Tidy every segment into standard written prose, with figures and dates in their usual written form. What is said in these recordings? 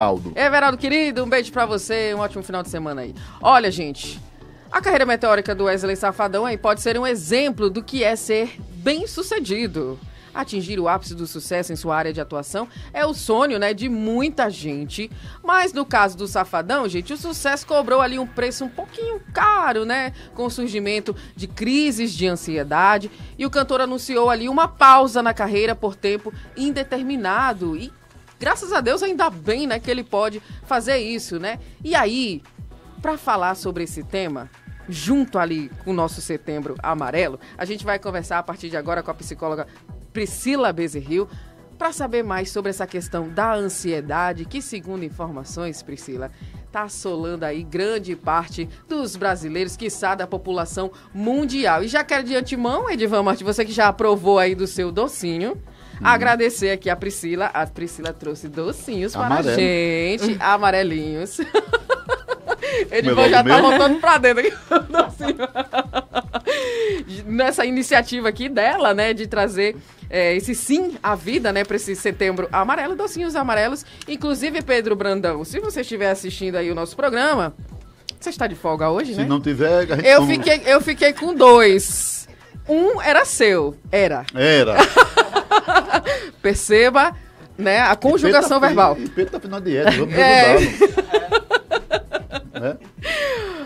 Everaldo. Everaldo, querido, um beijo pra você, um ótimo final de semana aí. Olha, gente, a carreira meteórica do Wesley Safadão aí pode ser um exemplo do que é ser bem-sucedido. Atingir o ápice do sucesso em sua área de atuação é o sonho, né, de muita gente. Mas no caso do Safadão, gente, o sucesso cobrou ali um preço um pouquinho caro, né? Com o surgimento de crises de ansiedade. E o cantor anunciou ali uma pausa na carreira por tempo indeterminado. E graças a Deus, ainda bem, né, que ele pode fazer isso, né? E aí, para falar sobre esse tema, junto ali com o nosso Setembro Amarelo, a gente vai conversar a partir de agora com a psicóloga Priscila Bezerril, para saber mais sobre essa questão da ansiedade, que, segundo informações, Priscila, está assolando aí grande parte dos brasileiros, quiçá da população mundial. E já quero de antemão, Edivan Martins, você que já aprovou aí do seu docinho, agradecer aqui a Priscila. A Priscila trouxe docinhos para a gente, amarelinhos. Edivan já tá voltando pra dentro aqui. Nessa iniciativa aqui dela, né, de trazer esse sim à vida, né, pra esse Setembro Amarelo, docinhos amarelos. Inclusive, Pedro Brandão, se você estiver assistindo aí o nosso programa, você está de folga hoje, né? Se não tiver, a gente eu fiquei com 2. Um era seu. Era. Perceba, né, a conjugação verbal. E Pedro tá final de dieta, vamos ajudá-lo.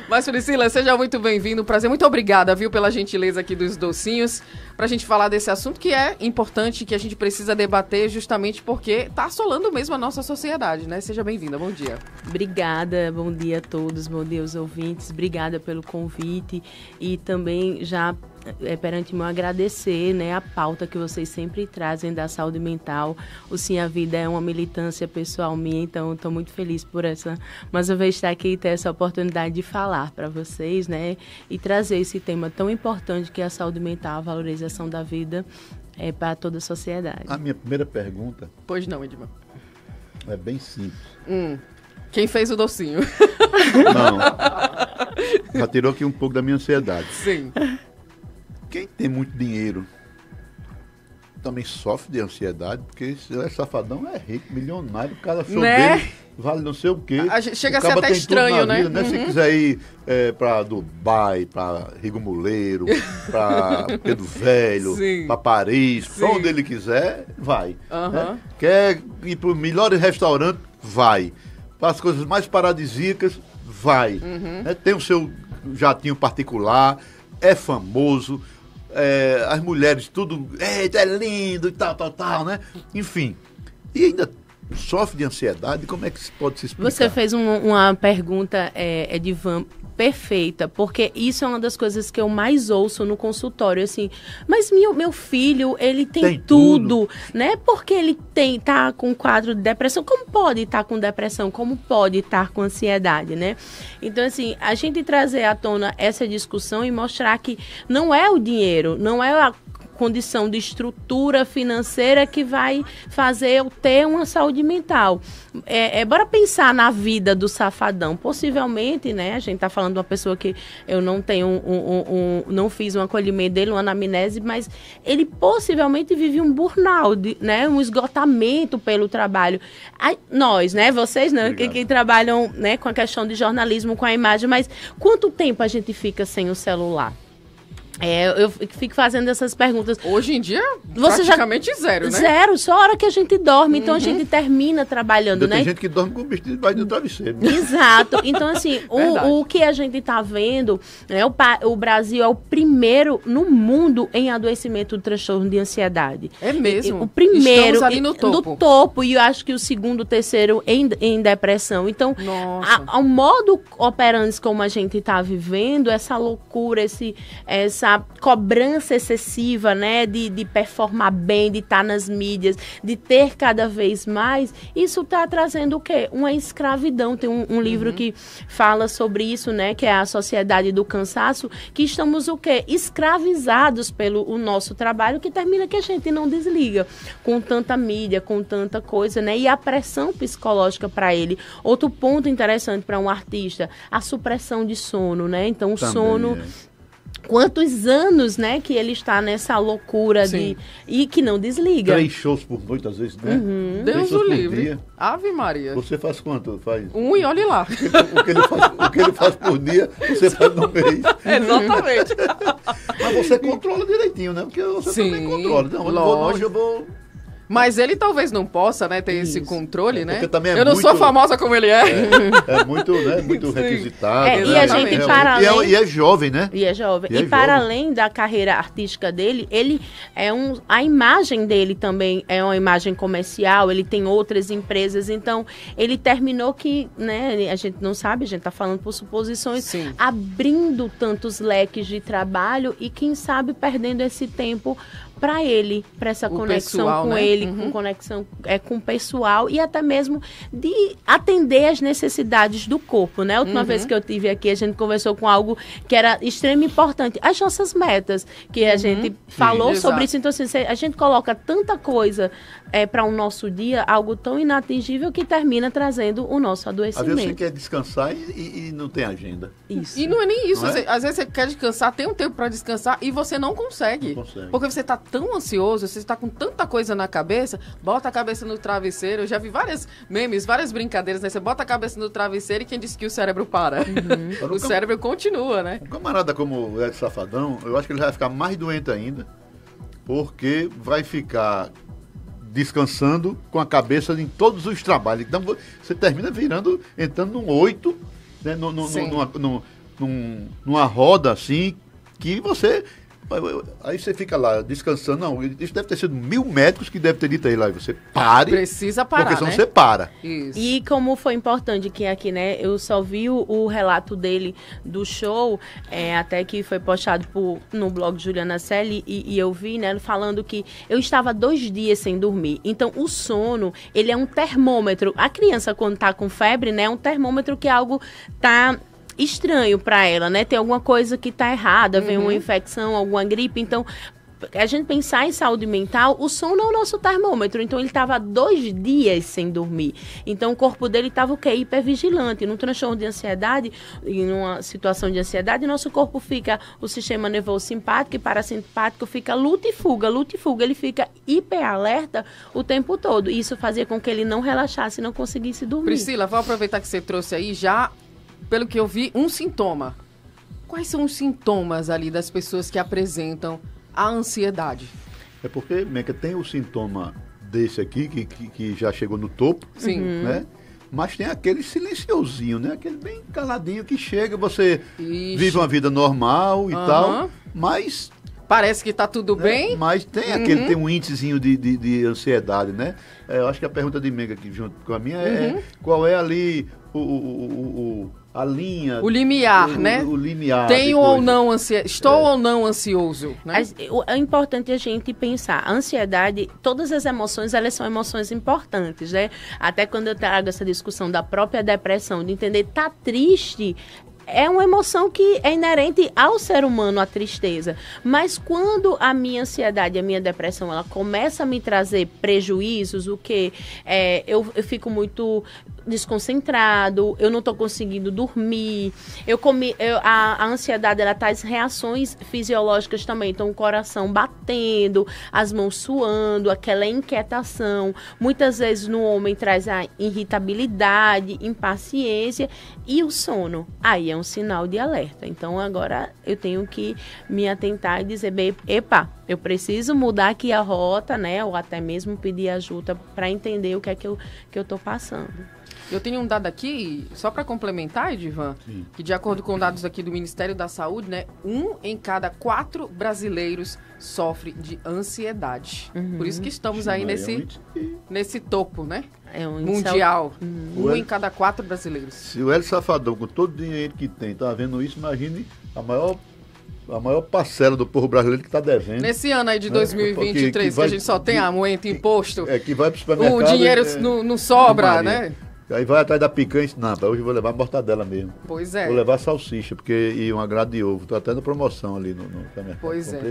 Mas, Priscila, seja muito bem-vindo. Prazer, muito obrigada, viu, pela gentileza aqui dos docinhos, pra gente falar desse assunto que é importante, que a gente precisa debater justamente porque tá assolando mesmo a nossa sociedade, né? Seja bem-vinda, bom dia. Obrigada, bom dia a todos, bom dia aos ouvintes, obrigada pelo convite e também já perante mim agradecer, né, a pauta que vocês sempre trazem da saúde mental. O Sim à Vida é uma militância pessoal minha, então estou muito feliz por essa, mais uma vez estar aqui e ter essa oportunidade de falar para vocês, né, e trazer esse tema tão importante que é a saúde mental, a valorização da vida para toda a sociedade. A minha primeira pergunta... Pois não, Edmar. É bem simples. Quem fez o docinho? Não. Já tirou aqui um pouco da minha ansiedade. Sim. Quem tem muito dinheiro também sofre de ansiedade, porque se é safadão, é rico, milionário, o cara show dele vale não sei o quê. Chega a ser até estranho, né? Vida, Se quiser ir para Dubai, para Rigomuleiro, para Pedro Velho, para Paris, para onde ele quiser, vai. Né? Quer ir para os melhores restaurantes, vai. Para as coisas mais paradisíacas, vai. Né? Tem o seu jatinho particular, é famoso. As mulheres, tudo, é lindo e tal, né? Enfim, e ainda sofre de ansiedade, como é que pode se explicar? Você fez uma pergunta, Edivan, perfeita, porque isso é uma das coisas que eu mais ouço no consultório, assim, mas meu filho, ele tem tudo, né? Porque ele tá com quadro de depressão, como pode estar com depressão, como pode estar com ansiedade, né? Então, assim, a gente trazer à tona essa discussão e mostrar que não é o dinheiro, não é a condição de estrutura financeira que vai fazer eu ter uma saúde mental. Bora pensar na vida do Safadão. Possivelmente, né, a gente está falando de uma pessoa que eu não tenho não fiz um acolhimento dele, uma anamnese, mas ele possivelmente vive um burnout, né, um esgotamento pelo trabalho. Nós, né, vocês, né, que trabalham, né, com a questão de jornalismo, com a imagem, mas quanto tempo a gente fica sem o celular? Eu fico fazendo essas perguntas. Hoje em dia, praticamente zero, né? Zero, só a hora que a gente dorme. Então, a gente termina trabalhando, né? Tem gente que dorme com o bicho debaixo do travesseiro. Né? Exato. Então, assim, o que a gente está vendo, né, o Brasil é o primeiro no mundo em adoecimento do transtorno de ansiedade. É mesmo? O primeiro. Estamos ali no topo. No topo. E eu acho que o segundo, o terceiro em depressão. Então, ao modo operandi como a gente está vivendo, essa loucura, essa cobrança excessiva, né, de performar bem, de estar nas mídias, de ter cada vez mais, isso está trazendo o quê? Uma escravidão. Tem um livro que fala sobre isso, né, que é a Sociedade do Cansaço, que estamos o quê? Escravizados pelo o nosso trabalho, que termina que a gente não desliga com tanta mídia, com tanta coisa, né, e a pressão psicológica para ele. Outro ponto interessante para um artista, a supressão de sono, né, então o sono... quantos anos, né, que ele está nessa loucura e que não desliga. 3 shows por noite, às vezes, né? Deus o livre. Ave Maria. Você faz quanto? Faz? E olhe lá. O que ele faz por dia, você faz no mês. Exatamente. Mas você controla direitinho, né? Porque você também controla. Não, hoje eu vou... Mas ele talvez não possa, né, ter esse controle, né? Também eu não sou famosa como ele é. É muito, né, muito requisitado. E a gente para além... E é jovem, né? E é jovem. E para além da carreira artística dele, ele é a imagem dele também é uma imagem comercial, ele tem outras empresas, então ele terminou que, né, a gente não sabe, a gente tá falando por suposições, abrindo tantos leques de trabalho e quem sabe perdendo esse tempo para ele, para essa conexão pessoal, com ele, com conexão com o pessoal e até mesmo de atender as necessidades do corpo, né? A última vez que eu tive aqui, a gente conversou com algo que era extremamente importante, as nossas metas, que a gente falou sobre isso. Então, assim, a gente coloca tanta coisa para o nosso dia, algo tão inatingível que termina trazendo o nosso adoecimento. Às vezes você quer descansar e não tem agenda. Isso. E não é nem isso. Às vezes você quer descansar, tem um tempo para descansar e você não consegue. Porque você está tão ansioso, você está com tanta coisa na cabeça, bota a cabeça no travesseiro. Eu já vi várias memes, várias brincadeiras, né? Você bota a cabeça no travesseiro e quem disse que o cérebro para? O cérebro continua, né? Um camarada como o Hélio Safadão, eu acho que ele vai ficar mais doente ainda, porque vai ficar descansando com a cabeça em todos os trabalhos. Então você termina entrando num 8, né? Numa roda assim, que você... Aí você fica lá descansando. Não, isso deve ter sido 1000 médicos que deve ter dito aí lá. Você pare. Precisa parar, porque senão né? você para. Isso. E como foi importante que aqui, né? Eu só vi o relato dele do show, até que foi postado no blog Juliana Selle, e eu vi, né? Falando que eu estava 2 dias sem dormir. Então, o sono, ele é um termômetro. A criança, quando tá com febre, né? É um termômetro que algo tá... estranho para ela, né? Tem alguma coisa que tá errada, vem uma infecção, alguma gripe, então a gente pensar em saúde mental, o sono é o nosso termômetro, então ele estava 2 dias sem dormir, então o corpo dele estava hipervigilante, num transtorno de ansiedade, em uma situação de ansiedade, nosso corpo fica, o sistema nervoso simpático e parasimpático fica luta e fuga, ele fica hiperalerta o tempo todo, e isso fazia com que ele não relaxasse, não conseguisse dormir. Priscila, vou aproveitar que você trouxe aí já, pelo que eu vi, um sintoma. Quais são os sintomas ali das pessoas que apresentam a ansiedade? É porque, Meca, tem o sintoma desse aqui, que já chegou no topo, né? Mas tem aquele silenciosinho, né? Aquele bem caladinho que chega, você vive uma vida normal e tal, mas... Parece que tá tudo bem. Mas tem tem um índicezinho de ansiedade, né? Eu acho que a pergunta de Meca aqui junto com a minha é qual é ali a linha... O limiar, né? O limiar. Tenho ou não ansioso? Estou ou não ansioso? Né? É importante a gente pensar. A ansiedade, todas as emoções, elas são emoções importantes, né? Até quando eu trago essa discussão da própria depressão, de entender, tá triste... É uma emoção que é inerente ao ser humano, a tristeza. Mas quando a minha ansiedade, a minha depressão, ela começa a me trazer prejuízos, o que eu fico muito desconcentrado, eu não estou conseguindo dormir, a ansiedade, ela traz reações fisiológicas também, então o coração batendo, as mãos suando, aquela inquietação, muitas vezes no homem traz a irritabilidade, impaciência e o sono, aí é um sinal de alerta, então agora eu tenho que me atentar e dizer, epa, eu preciso mudar aqui a rota, né, ou até mesmo pedir ajuda para entender o que é que eu estou passando. Eu tenho um dado aqui, só para complementar, Edivan, que de acordo com dados aqui do Ministério da Saúde, né, 1 em cada 4 brasileiros sofre de ansiedade. Por isso que estamos aí nesse topo, né? Mundial. 1 em cada 4 brasileiros. Se o Hélio Safadão, com todo o dinheiro que tem, tá vendo isso, imagine a maior parcela do povo brasileiro que está devendo. Nesse ano aí de 2023, que a gente só tem aumento, imposto. Que vai para o supermercado. O dinheiro não sobra, né? Aí vai atrás da picanha e não, hoje eu vou levar mortadela mesmo. Pois é. Vou levar salsicha, e uma grade de ovo. Estou até na promoção ali no supermercado. Pois é.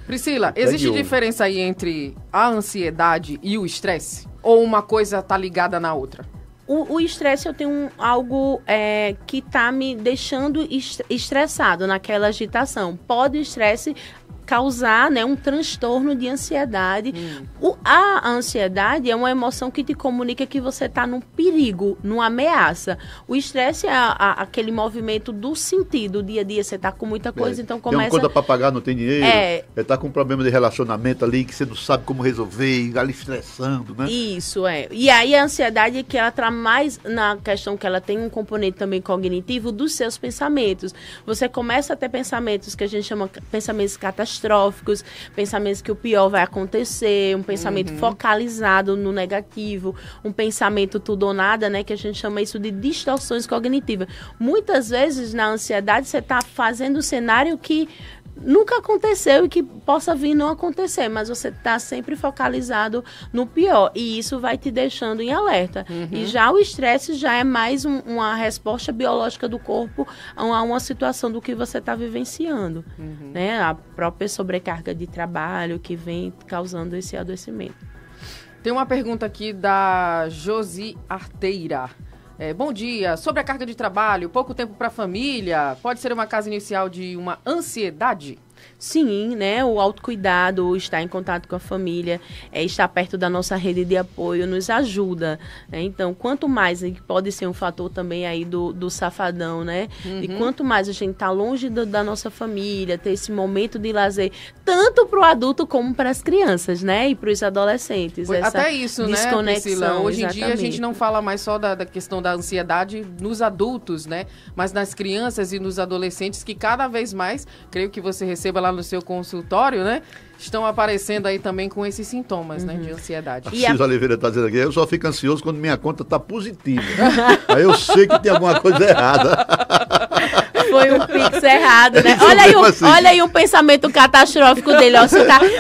Priscila, existe diferença aí entre a ansiedade e o estresse? Ou uma coisa está ligada na outra? O estresse, eu tenho algo que está me deixando estressado naquela agitação. Pode o estresse causar, né, um transtorno de ansiedade. A ansiedade é uma emoção que te comunica que você está num perigo, numa ameaça. O estresse é aquele movimento do sentido. O dia a dia você está com muita coisa, então começa... Tem uma conta para pagar, não tem dinheiro. Está com um problema de relacionamento ali que você não sabe como resolver, ali estressando, né? Isso, E aí a ansiedade é que ela está mais na questão que ela tem um componente também cognitivo dos seus pensamentos. Você começa a ter pensamentos que a gente chama pensamentos catastróficos, pensamentos que o pior vai acontecer, um pensamento focalizado no negativo, um pensamento tudo ou nada, né, que a gente chama isso de distorções cognitivas. Muitas vezes na ansiedade você está fazendo um cenário que nunca aconteceu e que possa vir não acontecer, mas você está sempre focalizado no pior e isso vai te deixando em alerta. E já o estresse já é mais uma resposta biológica do corpo a uma situação do que você está vivenciando, né? A própria sobrecarga de trabalho que vem causando esse adoecimento. Tem uma pergunta aqui da Josi Arteira. Bom dia. Sobre a carga de trabalho, pouco tempo para a família, pode ser uma causa inicial de uma ansiedade? Sim, né? O autocuidado, estar em contato com a família, estar perto da nossa rede de apoio nos ajuda, né? Então, quanto mais, pode ser um fator também aí do safadão, né? E quanto mais a gente tá longe da nossa família, ter esse momento de lazer, tanto para o adulto como para as crianças, né? E para os adolescentes. Até isso, né, Priscila? Hoje em dia a gente não fala mais só da questão da ansiedade nos adultos, né? Mas nas crianças e nos adolescentes, que cada vez mais, creio que você receba lá no seu consultório, né? Estão aparecendo aí também com esses sintomas, né, de ansiedade. Cisa Oliveira está dizendo aqui, eu só fico ansioso quando minha conta está positiva. Aí eu sei que tem alguma coisa errada. Foi um pix errado, né? Olha aí um pensamento catastrófico dele. Ó,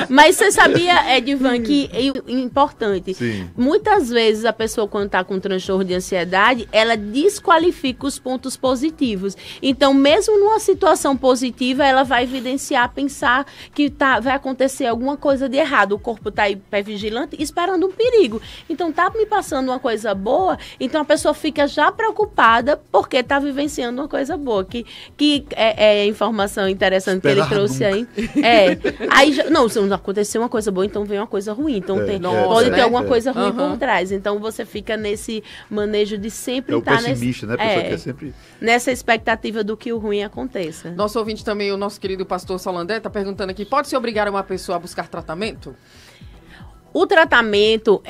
mas você sabia, Edivan, que é importante. Sim. Muitas vezes a pessoa, quando está com transtorno de ansiedade, ela desqualifica os pontos positivos. Então, mesmo numa situação positiva, ela vai evidenciar, pensar que vai acontecer alguma coisa de errado. O corpo está aí vigilante, esperando um perigo. Então, tá me passando uma coisa boa, então a pessoa fica já preocupada porque está vivenciando uma coisa boa. Que é informação interessante que ele trouxe aí. Aí se não aconteceu uma coisa boa, então vem uma coisa ruim. Então pode ter alguma coisa ruim por trás. Então você fica nesse manejo de sempre estar pessimista, né? A pessoa quer sempre... nessa expectativa do que o ruim aconteça. Nosso ouvinte também, o nosso querido pastor Solandé, está perguntando aqui, pode se obrigar uma pessoa a buscar tratamento? O tratamento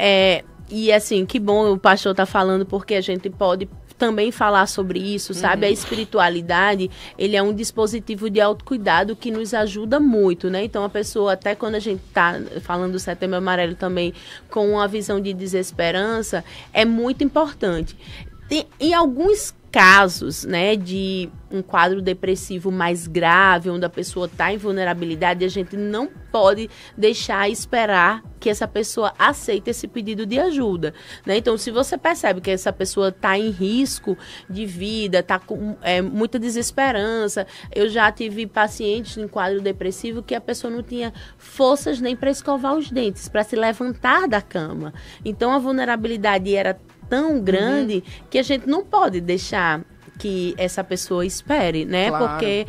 e assim, que bom o pastor está falando, porque a gente pode também falar sobre isso, sabe? A espiritualidade, ele é um dispositivo de autocuidado que nos ajuda muito, né? Então, a pessoa, até quando a gente tá falando do Setembro Amarelo também, com uma visão de desesperança, é muito importante. Em alguns casos, né, de um quadro depressivo mais grave, onde a pessoa está em vulnerabilidade, a gente não pode deixar esperar que essa pessoa aceite esse pedido de ajuda, né? Então, se você percebe que essa pessoa está em risco de vida, está com muita desesperança, eu já tive pacientes em quadro depressivo que a pessoa não tinha forças nem para escovar os dentes, para se levantar da cama. Então, a vulnerabilidade era tão grande que a gente não pode deixar que essa pessoa espere, né? Claro. Porque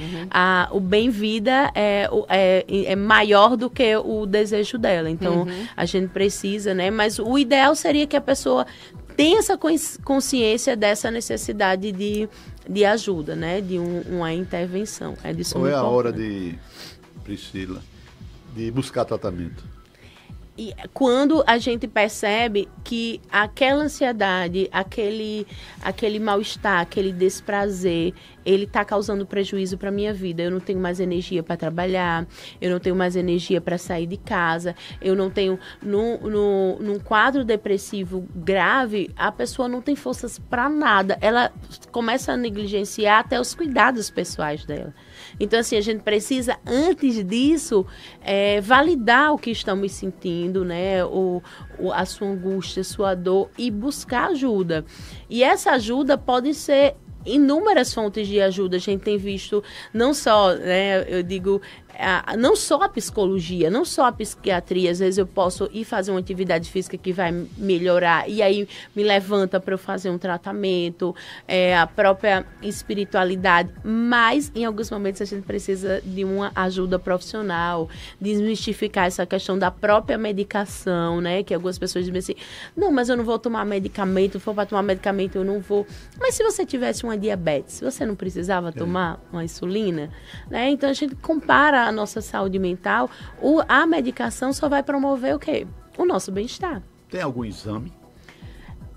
o bem-vida é maior do que o desejo dela. Então, a gente precisa, né? Mas o ideal seria que a pessoa tenha essa consciência dessa necessidade de ajuda, né? De uma intervenção. Qual é a hora de, Priscila, de buscar tratamento? E quando a gente percebe que aquela ansiedade, aquele mal-estar, aquele desprazer, ele está causando prejuízo para a minha vida. Eu não tenho mais energia para trabalhar, eu não tenho mais energia para sair de casa, eu não tenho... Num quadro depressivo grave, a pessoa não tem forças para nada. Ela começa a negligenciar até os cuidados pessoais dela. Então, assim, a gente precisa, antes disso, validar o que estamos sentindo, né? A sua angústia, a sua dor, e buscar ajuda. E essa ajuda pode ser inúmeras fontes de ajuda. A gente tem visto, não só, né, eu digo, não só a psicologia, não só a psiquiatria, às vezes eu posso ir fazer uma atividade física que vai melhorar e aí me levanta para eu fazer um tratamento, a própria espiritualidade, mas em alguns momentos a gente precisa de uma ajuda profissional, desmistificar essa questão da própria medicação, né, que algumas pessoas dizem assim, não, mas eu não vou tomar medicamento, se for para tomar medicamento eu não vou, mas se você tivesse uma diabetes, você não precisava tomar uma insulina, né, então a gente compara a nossa saúde mental, a medicação só vai promover o quê? O nosso bem-estar. Tem algum exame?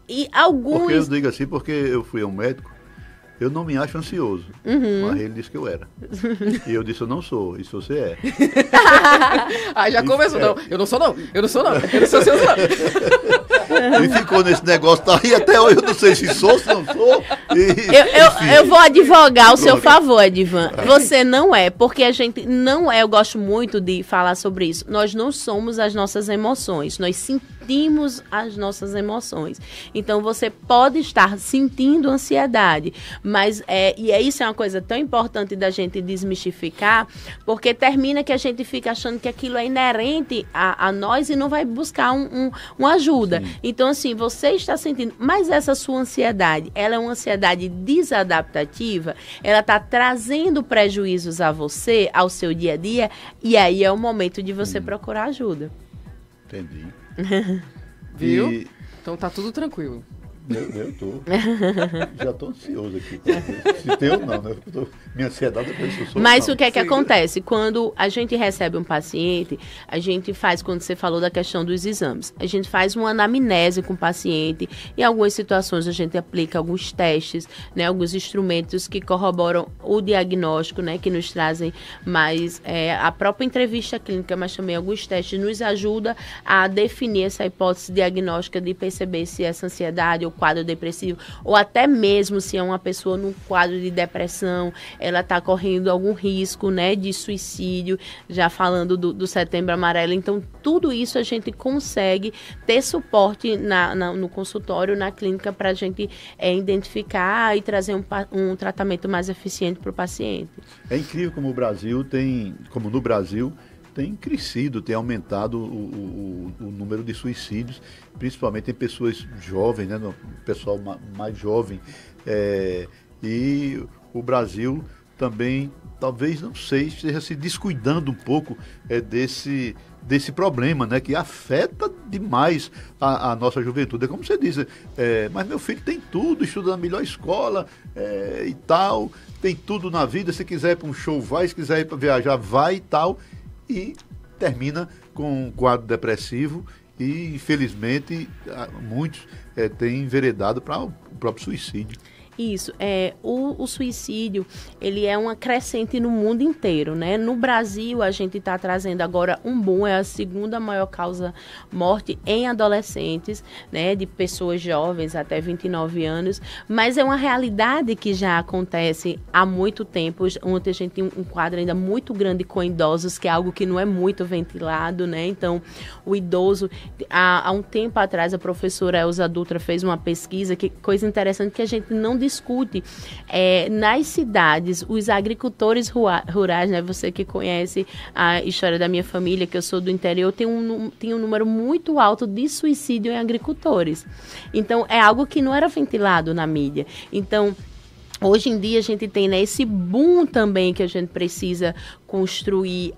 E alguns... Porque eu digo assim, porque eu fui ao médico, eu não me acho ansioso, mas ele disse que eu era. E eu disse, eu não sou, isso você é. Aí já começou, não, eu não sou não, eu não sou ansioso não. E ficou nesse negócio, tá aí até hoje, eu não sei se sou, se não sou. Eu vou advogar ao seu favor, Edivan. Você não é, porque a gente não é, eu gosto muito de falar sobre isso. Nós não somos as nossas emoções, nós sentimos as nossas emoções. Então, você pode estar sentindo ansiedade, mas isso é uma coisa tão importante da gente desmistificar, porque termina que a gente fica achando que aquilo é inerente a nós e não vai buscar uma ajuda. Sim. Então, assim, você está sentindo, mas essa sua ansiedade, ela é uma ansiedade desadaptativa, ela está trazendo prejuízos a você, ao seu dia a dia, e aí é o momento de você procurar ajuda. Entendi. Viu? Então tá tudo tranquilo. Eu tô. Já tô ansioso aqui. Se tem ou não, né? Minha ansiedade é Mas o que é que acontece? Quando a gente recebe um paciente, a gente faz, quando você falou da questão dos exames, a gente faz uma anamnese com o paciente. Em algumas situações a gente aplica alguns testes, né? Alguns instrumentos que corroboram o diagnóstico, né? Que nos trazem mais a própria entrevista clínica, mas também alguns testes nos ajudam a definir essa hipótese diagnóstica de perceber se essa ansiedade ou quadro depressivo, ou até mesmo se é uma pessoa num quadro de depressão, ela está correndo algum risco, né, de suicídio, já falando do Setembro Amarelo. Então, tudo isso a gente consegue ter suporte no consultório, na clínica, para a gente identificar e trazer um tratamento mais eficiente para o paciente. É incrível como no Brasil tem crescido, tem aumentado o número de suicídios, principalmente em pessoas jovens, né, no pessoal mais jovem. E o Brasil também, talvez, não sei, esteja se descuidando um pouco desse problema, né, que afeta demais a nossa juventude. É como você diz, mas meu filho tem tudo, estuda na melhor escola e tal, tem tudo na vida, se quiser ir para um show vai, se quiser ir para viajar vai e tal, e termina com um quadro depressivo e, infelizmente, muitos têm enveredado para o próprio suicídio. Isso, o suicídio, ele é uma crescente no mundo inteiro, né? No Brasil, a gente está trazendo agora um boom, é a segunda maior causa morte em adolescentes, né? De pessoas jovens até 29 anos, mas é uma realidade que já acontece há muito tempo. Ontem a gente tem um quadro ainda muito grande com idosos, que é algo que não é muito ventilado, né? Então, o idoso, há um tempo atrás, a professora Elza Dutra fez uma pesquisa, que coisa interessante que a gente não discute. Nas cidades, os agricultores rurais, né, você que conhece a história da minha família, que eu sou do interior, tem um número muito alto de suicídio em agricultores. Então, é algo que não era ventilado na mídia. Então, hoje em dia, a gente tem, né, esse boom também que a gente precisa construir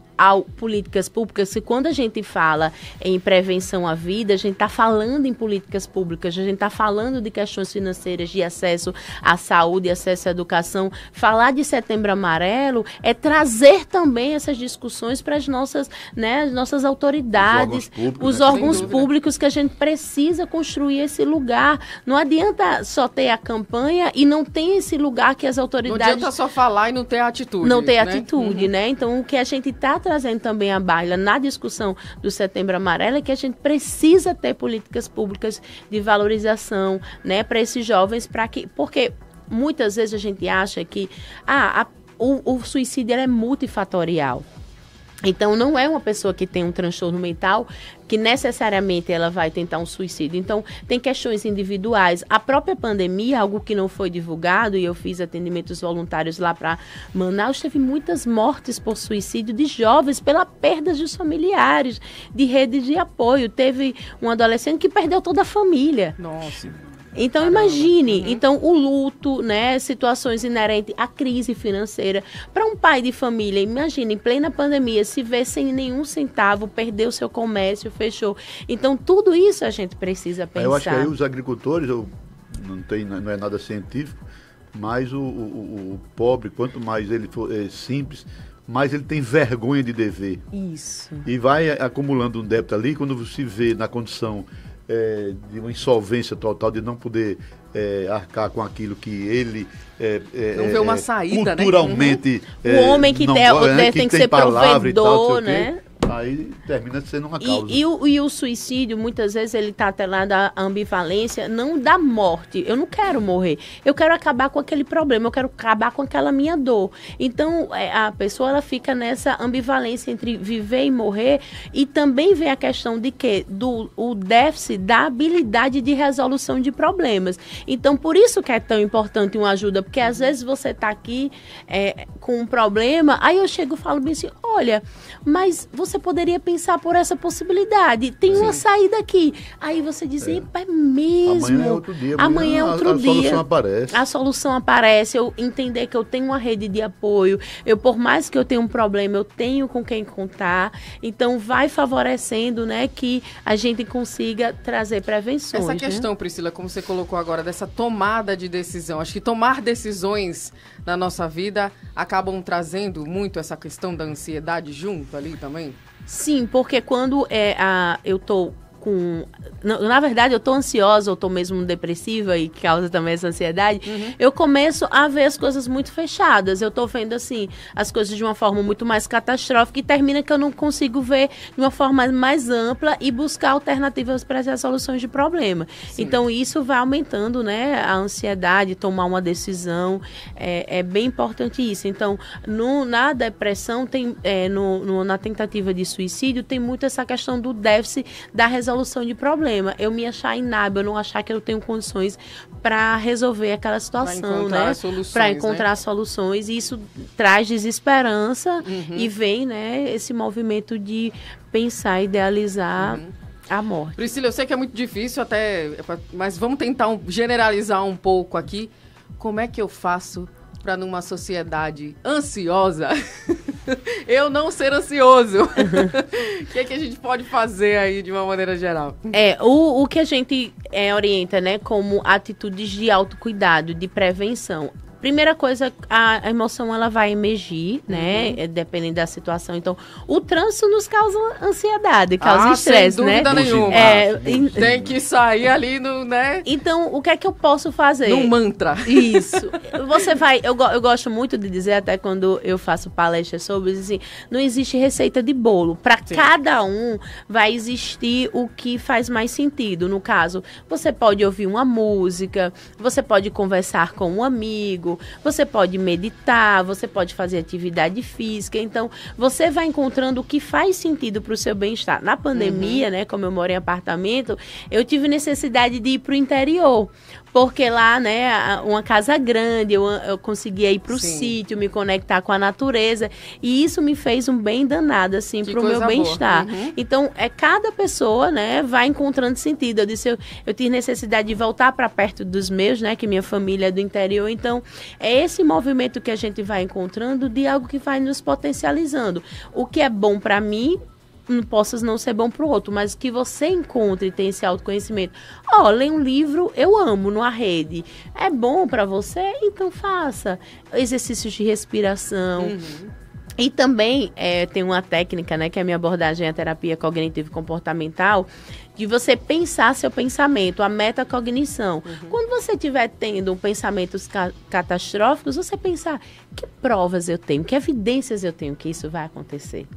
políticas públicas, e quando a gente fala em prevenção à vida, a gente está falando em políticas públicas, a gente está falando de questões financeiras, de acesso à saúde, acesso à educação. Falar de Setembro Amarelo é trazer também essas discussões para as nossas, né, as nossas autoridades, os órgãos públicos, que a gente precisa construir esse lugar. Não adianta só ter a campanha e não tem esse lugar que as autoridades... Não adianta só falar e não ter atitude. Não ter atitude, né? Então, o que a gente está trazendo também à baila na discussão do Setembro Amarelo é que a gente precisa ter políticas públicas de valorização, né, para esses jovens, porque muitas vezes a gente acha que o suicídio é multifatorial. Então, não é uma pessoa que tem um transtorno mental que necessariamente ela vai tentar um suicídio. Então, tem questões individuais. A própria pandemia, algo que não foi divulgado, e eu fiz atendimentos voluntários lá para Manaus, teve muitas mortes por suicídio de jovens pela perda dos familiares, de redes de apoio. Teve um adolescente que perdeu toda a família. Nossa. Então, imagine, então, o luto, né, situações inerentes à crise financeira. Para um pai de família, imagine, em plena pandemia, se vê sem nenhum centavo, perdeu seu comércio, fechou. Então, tudo isso a gente precisa pensar. Eu acho que aí os agricultores, não é nada científico, mas o pobre, quanto mais ele for simples, mais ele tem vergonha de dever. Isso. E vai acumulando um débito ali, quando se vê na condição de uma insolvência total, de não poder arcar com aquilo que ele não vê uma saída, culturalmente, né? O homem que tem que ser provedor, né? Aí termina sendo uma causa. E o suicídio, muitas vezes, ele está atrelado à ambivalência, não da morte. Eu não quero morrer. Eu quero acabar com aquele problema. Eu quero acabar com aquela minha dor. Então, a pessoa ela fica nessa ambivalência entre viver e morrer. E também vem a questão de que o déficit da habilidade de resolução de problemas. Então, por isso que é tão importante uma ajuda. Porque, às vezes, você está aqui com um problema, aí eu chego e falo bem assim, olha, mas você poderia pensar por essa possibilidade. Tem uma saída aqui. Aí você diz, é mesmo. Amanhã é outro dia. Amanhã é outro dia. A solução aparece. A solução aparece. Eu entender que eu tenho uma rede de apoio. Por mais que eu tenha um problema, eu tenho com quem contar. Então, vai favorecendo, né, que a gente consiga trazer prevenções. Essa questão, né, Priscila, como você colocou agora, dessa tomada de decisão. Acho que tomar decisões na nossa vida acabam trazendo muito essa questão da ansiedade junto ali também? Sim, porque quando eu tô com... Na verdade, eu tô ansiosa, eu tô mesmo depressiva e causa também essa ansiedade, eu começo a ver as coisas muito fechadas. Eu tô vendo, assim, as coisas de uma forma muito mais catastrófica e termina que eu não consigo ver de uma forma mais ampla e buscar alternativas para essas soluções de problema. Sim. Então, isso vai aumentando, né, a ansiedade, tomar uma decisão. É bem importante isso. Então, na depressão, na tentativa de suicídio, tem muito essa questão do déficit da resolução de problema. Eu me achar inábil, eu não achar que eu tenho condições para resolver aquela situação, né? Para encontrar soluções. E isso traz desesperança e vem, né, esse movimento de pensar, idealizar a morte. Priscila, eu sei que é muito difícil mas vamos tentar generalizar um pouco aqui. Como é que eu faço para numa sociedade ansiosa eu não ser ansioso? O que é que a gente pode fazer aí de uma maneira geral? O que a gente orienta, né, como atitudes de autocuidado, de prevenção. Primeira coisa, a emoção ela vai emergir, né? Dependendo da situação. Então, o trânsito nos causa ansiedade, causa estresse, né? Sem dúvida nenhuma. Tem que sair ali no, né? Então, o que é que eu posso fazer? No mantra. Isso. Você vai... Eu gosto muito de dizer, até quando eu faço palestras sobre isso, assim, não existe receita de bolo. Para cada um vai existir o que faz mais sentido. No caso, você pode ouvir uma música, você pode conversar com um amigo, você pode meditar, você pode fazer atividade física. Então, você vai encontrando o que faz sentido para o seu bem-estar. Na pandemia, né, como eu moro em apartamento, eu tive necessidade de ir para o interior. Porque lá, né, uma casa grande, eu conseguia ir para o sítio, me conectar com a natureza. E isso me fez um bem danado, assim, para o meu bem-estar. Então, cada pessoa, né, vai encontrando sentido. Eu disse, eu tive necessidade de voltar para perto dos meus, né, que minha família é do interior. Então, é esse movimento que a gente vai encontrando de algo que vai nos potencializando. O que é bom para mim possa não ser bom para o outro, mas que você encontre e tenha esse autoconhecimento. Ler um livro, eu amo, numa rede. É bom para você? Então faça. Exercícios de respiração. E também tem uma técnica, né, que é a minha abordagem é a terapia cognitivo-comportamental, de você pensar seu pensamento, a metacognição. Quando você estiver tendo pensamentos catastróficos, você pensar, que provas eu tenho, que evidências eu tenho que isso vai acontecer.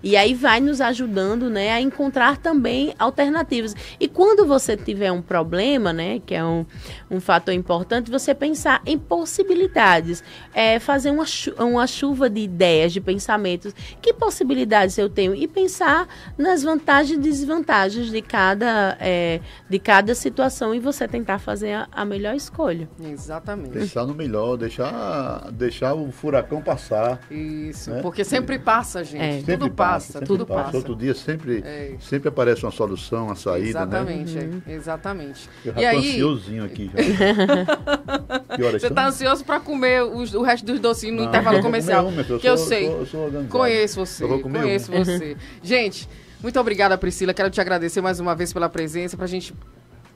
E aí vai nos ajudando, né, a encontrar também alternativas. E quando você tiver um problema, né, que é um fator importante, você pensar em possibilidades. Fazer uma chuva de ideias, de pensamentos. Que possibilidades eu tenho? E pensar nas vantagens e desvantagens de cada situação e você tentar fazer a melhor escolha. Exatamente. Pensar no melhor, deixar o furacão passar. Isso, né? porque sempre passa, gente. Tudo passa. Tudo passa. Outro dia sempre aparece uma solução, uma saída, exatamente, né? Exatamente. Eu já tô ansiosinho aqui já. Que horas você tá ansioso para comer o resto dos docinhos no intervalo comercial? Eu sei. Conheço você. Eu vou comer conheço você. Gente, muito obrigada, Priscila. Quero te agradecer mais uma vez pela presença, pra gente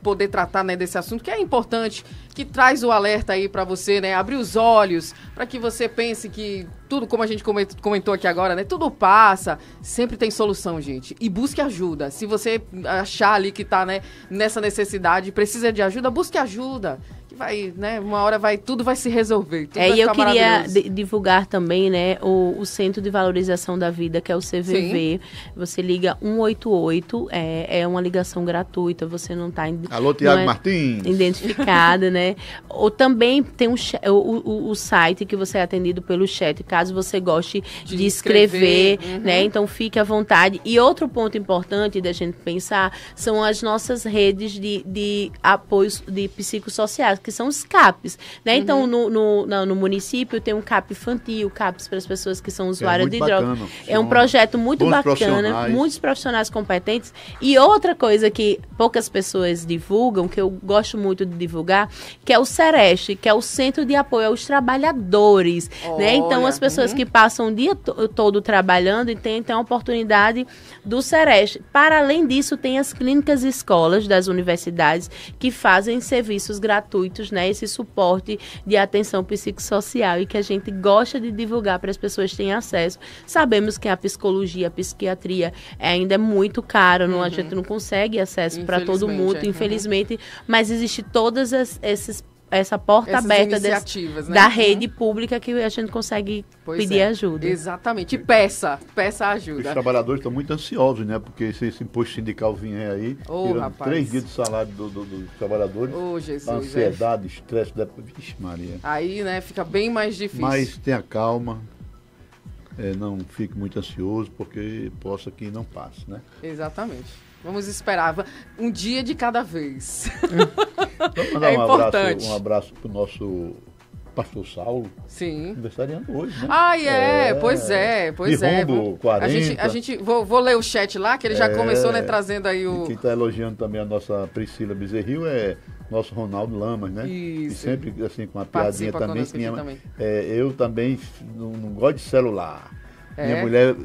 poder tratar, né, desse assunto que é importante, que traz o alerta aí para você, né, abrir os olhos, para que você pense que tudo, como a gente comentou aqui agora, né, tudo passa, sempre tem solução, gente, e busque ajuda. Se você achar ali que tá, né, nessa necessidade, precisa de ajuda, busque ajuda. Vai, né, uma hora tudo vai se resolver. E eu queria divulgar também, né, o Centro de Valorização da Vida, que é o CVV. Sim. Você liga 188, é uma ligação gratuita, você não está Alô, Tiago Martins. Identificada, né? Ou também tem o site que você é atendido pelo chat, caso você goste de escrever, né? Então fique à vontade. E outro ponto importante da gente pensar são as nossas redes de apoios de psicossociais, que são os CAPs, né? Então, no município tem um CAP infantil, CAPs para as pessoas que são usuárias de drogas. É um projeto muito bacana, muitos profissionais competentes. E outra coisa que poucas pessoas divulgam, que eu gosto muito de divulgar, que é o Sereste, que é o Centro de Apoio aos Trabalhadores, né? Então, as pessoas que passam o dia todo trabalhando e tem então a oportunidade do Sereste. Para além disso, tem as clínicas e escolas das universidades que fazem serviços gratuitos, né, esse suporte de atenção psicossocial e que a gente gosta de divulgar para as pessoas terem acesso. Sabemos que a psicologia, a psiquiatria ainda é muito caro, a gente não consegue acesso para todo mundo, infelizmente, mas existe todas essa porta aberta né, da rede pública que a gente consegue pedir ajuda. Exatamente. E peça ajuda. Os trabalhadores estão muito ansiosos, né? Porque se esse imposto sindical vier aí, tirando 3 dias de salário dos trabalhadores, Jesus, ansiedade, estresse, vixe Maria. Aí, né, fica bem mais difícil. Mas tenha calma, não fique muito ansioso, porque possa que não passe, né? Exatamente. Vamos esperar um dia de cada vez. Vamos mandar importante. Um abraço para o nosso pastor Saulo. Sim. Aniversariando hoje, né? Pois é. Rumbo 40. A gente vou ler o chat lá, que ele já começou, né, trazendo aí o... E quem está elogiando também a nossa Priscila Bezerril é nosso Ronaldo Lamas, né? Isso. E sempre, assim, com uma piadinha também. Eu também não gosto de celular. Minha mulher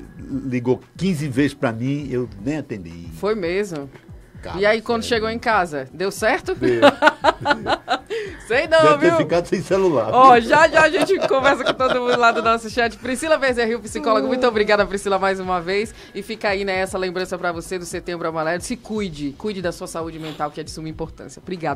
ligou 15 vezes pra mim, eu nem atendi. Foi mesmo? E aí, quando chegou em casa, deu certo? Deu. Sei não, viu? Deve ter ficado sem celular. Já a gente conversa com todo mundo lá do nosso chat. Priscila Bezerril, psicóloga, muito obrigada, Priscila, mais uma vez. E fica aí, né, essa lembrança pra você do Setembro Amarelo. Se cuide da sua saúde mental, que é de suma importância. Obrigado.